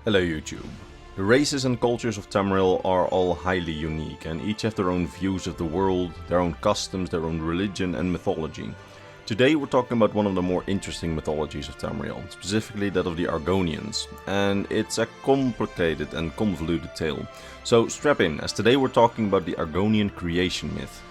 Hello YouTube. The races and cultures of Tamriel are all highly unique and each have their own views of the world, their own customs, their own religion and mythology. Today we're talking about one of the more interesting mythologies of Tamriel, specifically that of the Argonians, and it's a complicated and convoluted tale. So strap in, as today we're talking about the Argonian creation myth.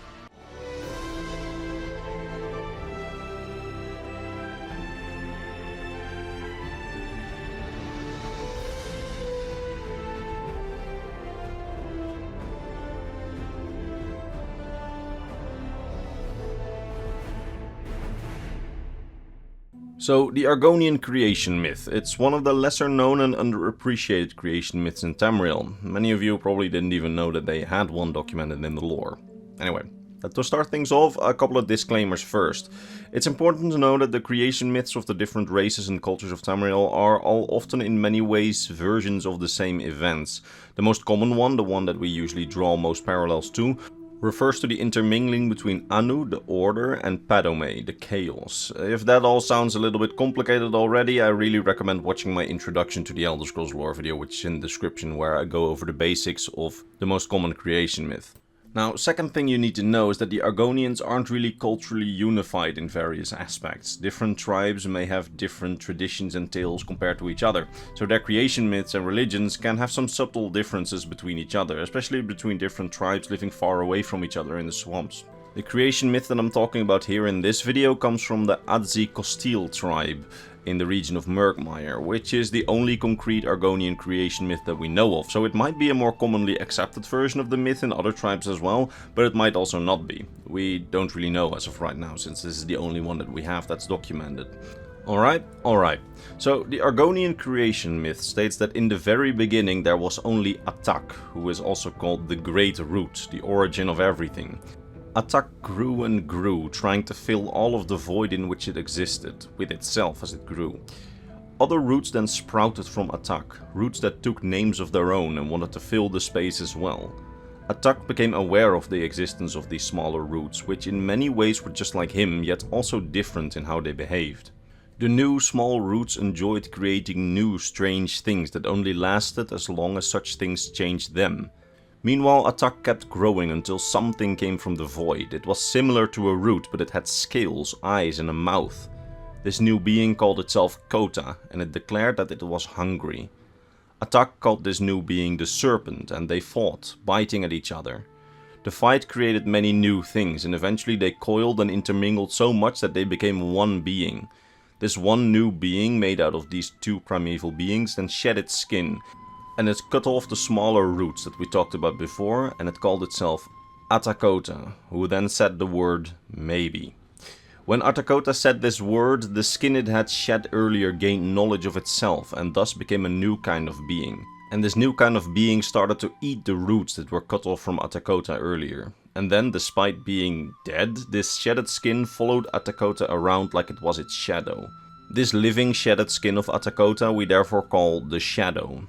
So, the Argonian creation myth. It's one of the lesser known and underappreciated creation myths in Tamriel. Many of you probably didn't even know that they had one documented in the lore. Anyway, to start things off, a couple of disclaimers first. It's important to know that the creation myths of the different races and cultures of Tamriel are all often in many ways versions of the same events. The most common one, the one that we usually draw most parallels to, refers to the intermingling between Anu, the order, and Padome, the chaos. If that all sounds a little bit complicated already, I really recommend watching my introduction to the Elder Scrolls lore video, which is in the description, where I go over the basics of the most common creation myth. Now, second thing you need to know is that the Argonians aren't really culturally unified in various aspects. Different tribes may have different traditions and tales compared to each other, so their creation myths and religions can have some subtle differences between each other, especially between different tribes living far away from each other in the swamps. The creation myth that I'm talking about here in this video comes from the Adzi-Kostil tribe in the region of Murkmire, which is the only concrete Argonian creation myth that we know of, so it might be a more commonly accepted version of the myth in other tribes as well, but it might also not be. We don't really know as of right now, since this is the only one that we have that's documented. Alright. So, the Argonian creation myth states that in the very beginning there was only Atak, who is also called the Great Root, the origin of everything. Atak grew and grew, trying to fill all of the void in which it existed, with itself as it grew. Other roots then sprouted from Atak, roots that took names of their own and wanted to fill the space as well. Atak became aware of the existence of these smaller roots, which in many ways were just like him, yet also different in how they behaved. The new small roots enjoyed creating new strange things that only lasted as long as such things changed them. Meanwhile, Atak kept growing until something came from the void. It was similar to a root, but it had scales, eyes and a mouth. This new being called itself Kota, and it declared that it was hungry. Atak called this new being the Serpent, and they fought, biting at each other. The fight created many new things, and eventually they coiled and intermingled so much that they became one being. This one new being, made out of these two primeval beings, then shed its skin, and it cut off the smaller roots that we talked about before, and it called itself Atakota, who then said the word maybe. When Atakota said this word, the skin it had shed earlier gained knowledge of itself and thus became a new kind of being. And this new kind of being started to eat the roots that were cut off from Atakota earlier. And then, despite being dead, this shedded skin followed Atakota around like it was its shadow. This living shedded skin of Atakota we therefore call the Shadow.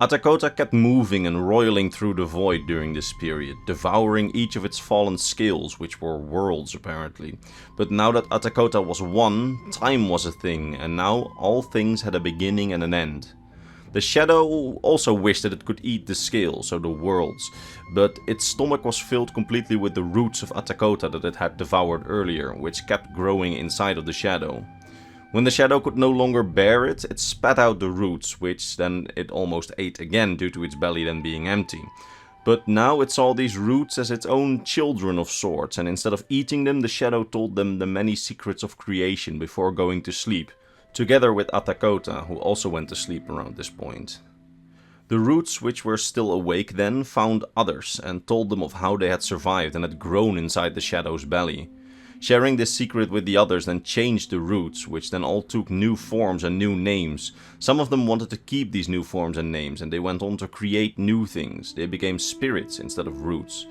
Atakota kept moving and roiling through the void during this period, devouring each of its fallen scales, which were worlds apparently. But now that Atakota was one, time was a thing, and now all things had a beginning and an end. The Shadow also wished that it could eat the scales, so the worlds, but its stomach was filled completely with the roots of Atakota that it had devoured earlier, which kept growing inside of the Shadow. When the Shadow could no longer bear it, it spat out the roots, which then it almost ate again due to its belly then being empty. But now it saw these roots as its own children of sorts, and instead of eating them, the Shadow told them the many secrets of creation before going to sleep, together with Atakota, who also went to sleep around this point. The roots, which were still awake then, found others and told them of how they had survived and had grown inside the Shadow's belly. Sharing this secret with the others then changed the roots, which then all took new forms and new names. Some of them wanted to keep these new forms and names, and they went on to create new things. They became spirits instead of roots.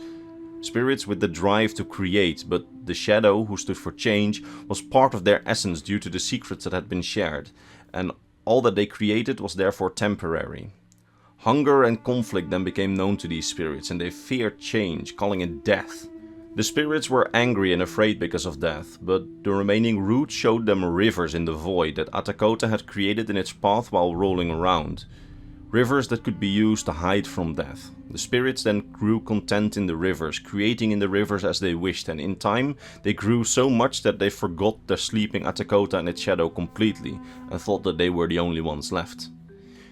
Spirits with the drive to create, but the Shadow, who stood for change, was part of their essence due to the secrets that had been shared, and all that they created was therefore temporary. Hunger and conflict then became known to these spirits, and they feared change, calling it death. The spirits were angry and afraid because of death, but the remaining roots showed them rivers in the void that Atakota had created in its path while rolling around. Rivers that could be used to hide from death. The spirits then grew content in the rivers, creating in the rivers as they wished, and in time they grew so much that they forgot the sleeping Atak and Kota and its shadow completely, and thought that they were the only ones left.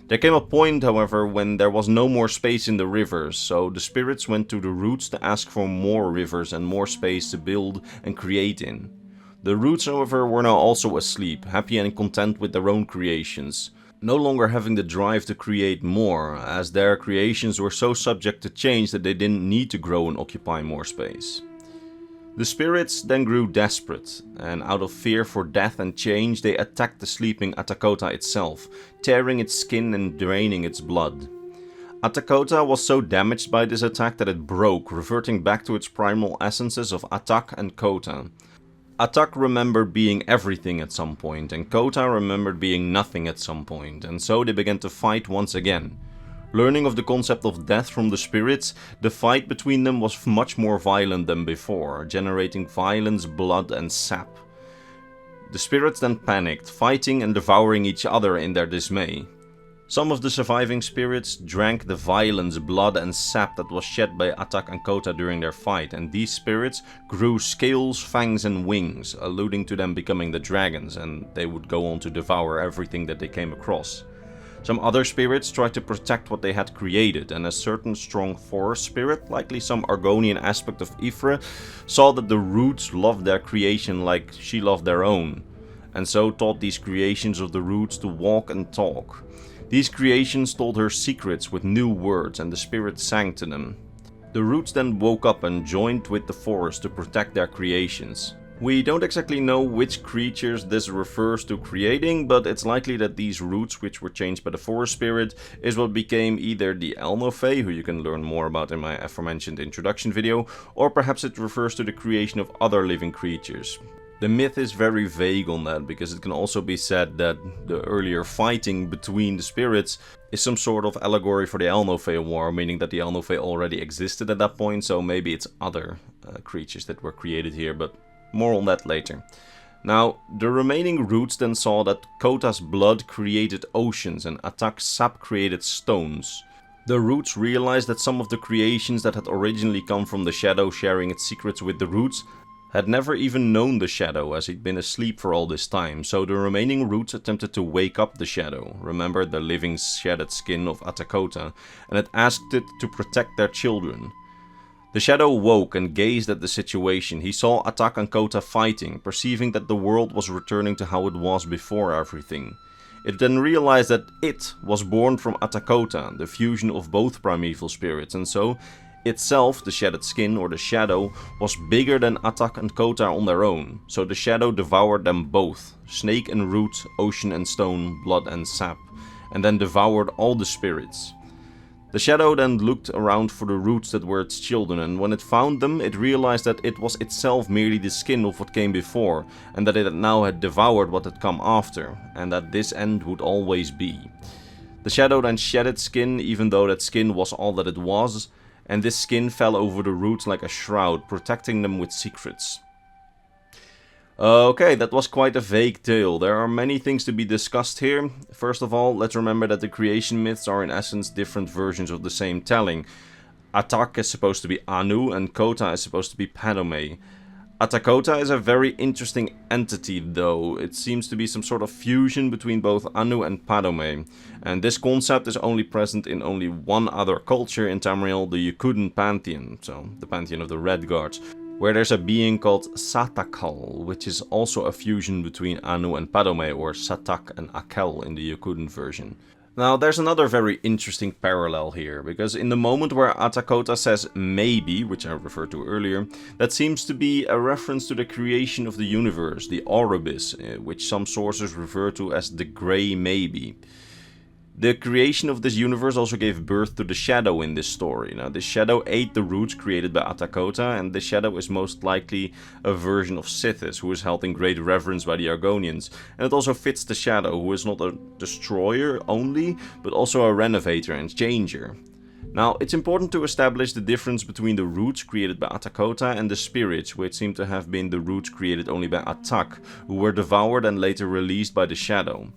There came a point, however, when there was no more space in the rivers, so the spirits went to the roots to ask for more rivers and more space to build and create in. The roots, however, were now also asleep, happy and content with their own creations, no longer having the drive to create more, as their creations were so subject to change that they didn't need to grow and occupy more space. The spirits then grew desperate, and out of fear for death and change, they attacked the sleeping Atak and Kota itself, tearing its skin and draining its blood. Atak and Kota was so damaged by this attack that it broke, reverting back to its primal essences of Atak and Kota. Atak remembered being everything at some point, and Kota remembered being nothing at some point, and so they began to fight once again. Learning of the concept of death from the spirits, the fight between them was much more violent than before, generating violence, blood and sap. The spirits then panicked, fighting and devouring each other in their dismay. Some of the surviving spirits drank the violence, blood and sap that was shed by Atak and Kota during their fight, and these spirits grew scales, fangs and wings, alluding to them becoming the dragons, and they would go on to devour everything that they came across. Some other spirits tried to protect what they had created, and a certain strong forest spirit, likely some Argonian aspect of Ifra, saw that the roots loved their creation like she loved their own, and so taught these creations of the roots to walk and talk. These creations told her secrets with new words, and the spirit sang to them. The roots then woke up and joined with the forest to protect their creations. We don't exactly know which creatures this refers to creating, but it's likely that these roots, which were changed by the forest spirit, is what became either the Elmo-Fae, who you can learn more about in my aforementioned introduction video, or perhaps it refers to the creation of other living creatures. The myth is very vague on that, because it can also be said that the earlier fighting between the spirits is some sort of allegory for the Elmo-Fae war, meaning that the Elmo-Fae already existed at that point, so maybe it's other creatures that were created here, but more on that later. Now, the remaining roots then saw that Kota's blood created oceans and Atak's sap created stones. The roots realized that some of the creations that had originally come from the shadow sharing its secrets with the roots had never even known the shadow, as he'd been asleep for all this time, so the remaining roots attempted to wake up the shadow, remember the living shedded skin of Atak and Kota, and it asked it to protect their children. The shadow woke and gazed at the situation. He saw Atak and Kota fighting, perceiving that the world was returning to how it was before everything. It then realized that it was born from Atak and Kota, the fusion of both primeval spirits, and so itself, the shedded skin or the shadow, was bigger than Atak and Kota on their own, so the shadow devoured them both, snake and root, ocean and stone, blood and sap, and then devoured all the spirits. The shadow then looked around for the roots that were its children, and when it found them, it realized that it was itself merely the skin of what came before, and that it now had devoured what had come after, and that this end would always be. The shadow then shed its skin, even though that skin was all that it was, and this skin fell over the roots like a shroud, protecting them with secrets. Okay, that was quite a vague tale. There are many things to be discussed here. First of all, let's remember that the creation myths are in essence different versions of the same telling. Atak is supposed to be Anu, and Kota is supposed to be Padome. Atak and Kota is a very interesting entity though. It seems to be some sort of fusion between both Anu and Padome. And this concept is only present in only one other culture in Tamriel, the Yokudan pantheon, so the pantheon of the Red Guards, where there's a being called Satakal, which is also a fusion between Anu and Padome, or Satak and Akel in the Yokudan version. Now, there's another very interesting parallel here, because in the moment where Atak and Kota says maybe, which I referred to earlier, that seems to be a reference to the creation of the universe, the Oribus, which some sources refer to as the Grey Maybe. The creation of this universe also gave birth to the Shadow in this story. Now, the Shadow ate the roots created by Atak and Kota, and the Shadow is most likely a version of Sithis, who is held in great reverence by the Argonians. And it also fits the Shadow, who is not a destroyer only, but also a renovator and changer. Now, it's important to establish the difference between the roots created by Atak and Kota and the spirits, which seem to have been the roots created only by Atak, who were devoured and later released by the Shadow.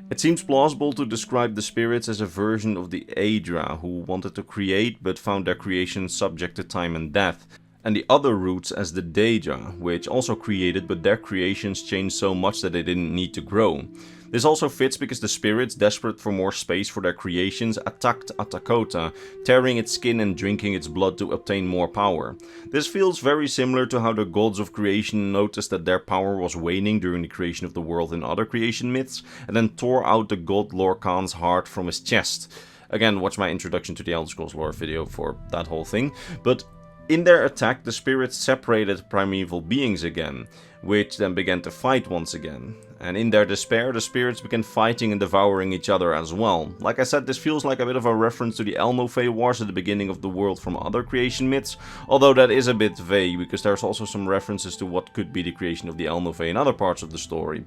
It seems plausible to describe the spirits as a version of the Aedra, who wanted to create but found their creation subject to time and death, and the other roots as the Daedra, which also created but their creations changed so much that they didn't need to grow. This also fits because the spirits, desperate for more space for their creations, attacked Atak and Kota, tearing its skin and drinking its blood to obtain more power. This feels very similar to how the gods of creation noticed that their power was waning during the creation of the world in other creation myths, and then tore out the god Lorkhan's heart from his chest. Again, watch my introduction to the Elder Scrolls lore video for that whole thing, but in their attack, the spirits separated primeval beings again, which then began to fight once again. And in their despair, the spirits began fighting and devouring each other as well. Like I said, this feels like a bit of a reference to the Elnofey Wars at the beginning of the world from other creation myths, although that is a bit vague, because there's also some references to what could be the creation of the Elnofey in other parts of the story.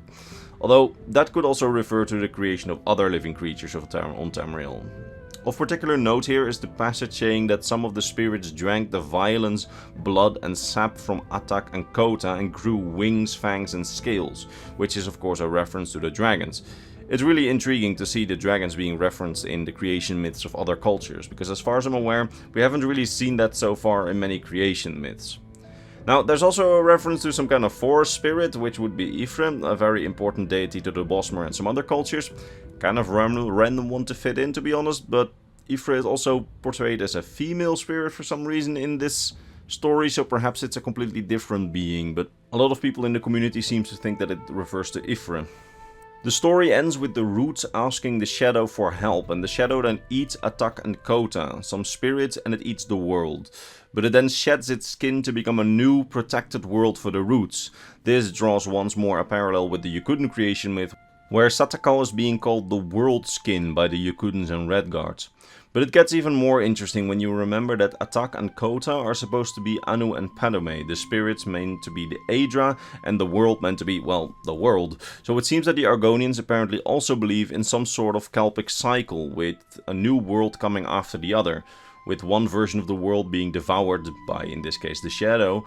Although, that could also refer to the creation of other living creatures on Tamriel. Of particular note here is the passage saying that some of the spirits drank the violence, blood and sap from Atak and Kota and grew wings, fangs and scales, which is of course a reference to the dragons. It's really intriguing to see the dragons being referenced in the creation myths of other cultures, because as far as I'm aware, we haven't really seen that so far in many creation myths. Now, there's also a reference to some kind of forest spirit, which would be Ifre, a very important deity to the Bosmer and some other cultures. Kind of random one to fit in, to be honest, but Ifre is also portrayed as a female spirit for some reason in this story, so perhaps it's a completely different being, but a lot of people in the community seem to think that it refers to Ifre. The story ends with the roots asking the shadow for help, and the shadow then eats Atak and Kota, some spirits, and it eats the world. But it then sheds its skin to become a new protected world for the roots. This draws once more a parallel with the Yokuden creation myth, where Satakal is being called the World Skin by the Yokudans and Redguards. But it gets even more interesting when you remember that Atak and Kota are supposed to be Anu and Padome, the spirits meant to be the Aedra, and the world meant to be, well, the world. So it seems that the Argonians apparently also believe in some sort of Kelpic cycle, with a new world coming after the other, with one version of the world being devoured by, in this case, the Shadow,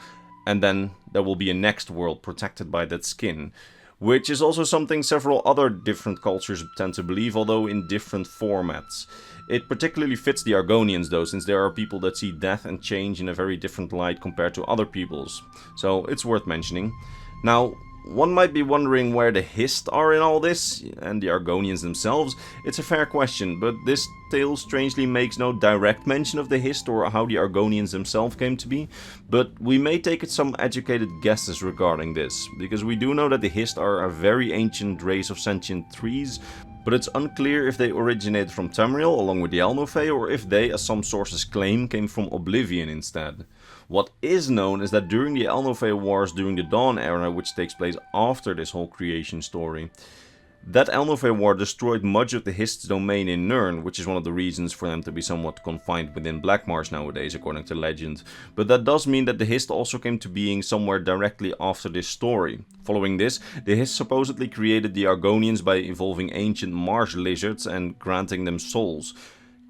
and then there will be a next world protected by that skin. Which is also something several other different cultures tend to believe, although in different formats. It particularly fits the Argonians though, since there are people that see death and change in a very different light compared to other peoples. So it's worth mentioning. Now, one might be wondering where the Hist are in all this, and the Argonians themselves. It's a fair question, but this tale strangely makes no direct mention of the Hist or how the Argonians themselves came to be, but we may take some educated guesses regarding this, because we do know that the Hist are a very ancient race of sentient trees, but it's unclear if they originated from Tamriel along with the Elnofey, or if they, as some sources claim, came from Oblivion instead. What is known is that during the Elnofey Wars during the Dawn era, which takes place after this whole creation story, that Elnofey War destroyed much of the Hist's domain in Nirn, which is one of the reasons for them to be somewhat confined within Blackmarsh nowadays, according to legend. But that does mean that the Hist also came to being somewhere directly after this story. Following this, the Hist supposedly created the Argonians by evolving ancient marsh lizards and granting them souls,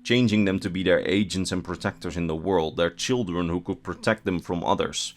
changing them to be their agents and protectors in the world, their children who could protect them from others.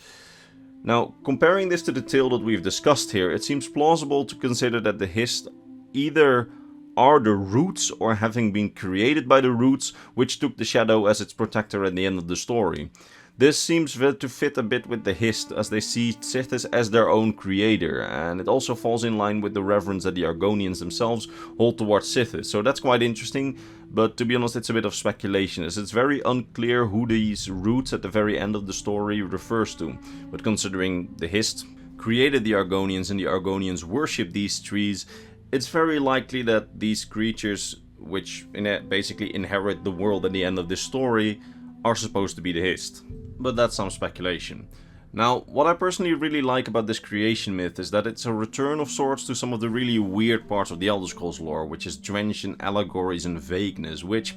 Now, comparing this to the tale that we've discussed here, it seems plausible to consider that the Hist either are the roots or having been created by the roots, which took the Shadow as its protector at the end of the story. This seems to fit a bit with the Hist, as they see Sithis as their own creator, and it also falls in line with the reverence that the Argonians themselves hold towards Sithis, so that's quite interesting, but to be honest it's a bit of speculation, as it's very unclear who these roots at the very end of the story refers to. But considering the Hist created the Argonians and the Argonians worship these trees, it's very likely that these creatures, which basically inherit the world at the end of this story, are supposed to be the Hist. But that's some speculation. Now, what I personally really like about this creation myth is that it's a return of sorts to some of the really weird parts of the Elder Scrolls lore, which is drenched in allegories and vagueness, which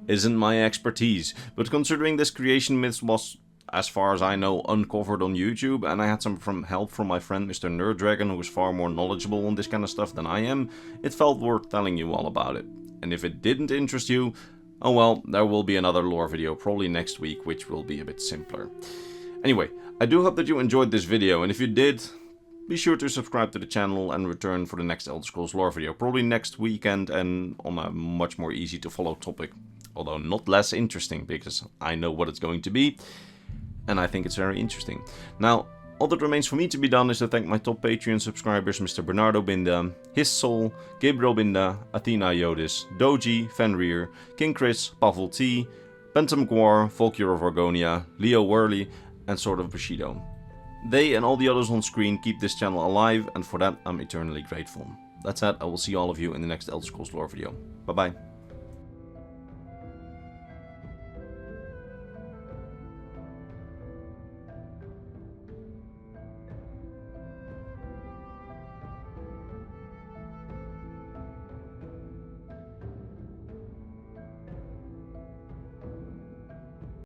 isn't my expertise. But considering this creation myth was, as far as I know, uncovered on YouTube, and I had some help from my friend Mr. Nerddragon, who is far more knowledgeable on this kind of stuff than I am, it felt worth telling you all about it. And if it didn't interest you, oh well, there will be another lore video probably next week, which will be a bit simpler. Anyway, I do hope that you enjoyed this video, and if you did, be sure to subscribe to the channel and return for the next Elder Scrolls lore video, probably next weekend and on a much more easy to follow topic, although not less interesting because I know what it's going to be and I think it's very interesting. Now, all that remains for me to be done is to thank my top Patreon subscribers, Mr. Bernardo Binda, Hist Soul, Gabriel Binda, Athena Yodis, Doji, Fenrir, King Chris, Pavel T, Bentham Gwar, Volkir of Argonia, Leo Worley, and Sword of Bushido. They and all the others on screen keep this channel alive, and for that I'm eternally grateful. That said, I will see all of you in the next Elder Scrolls lore video. Bye bye.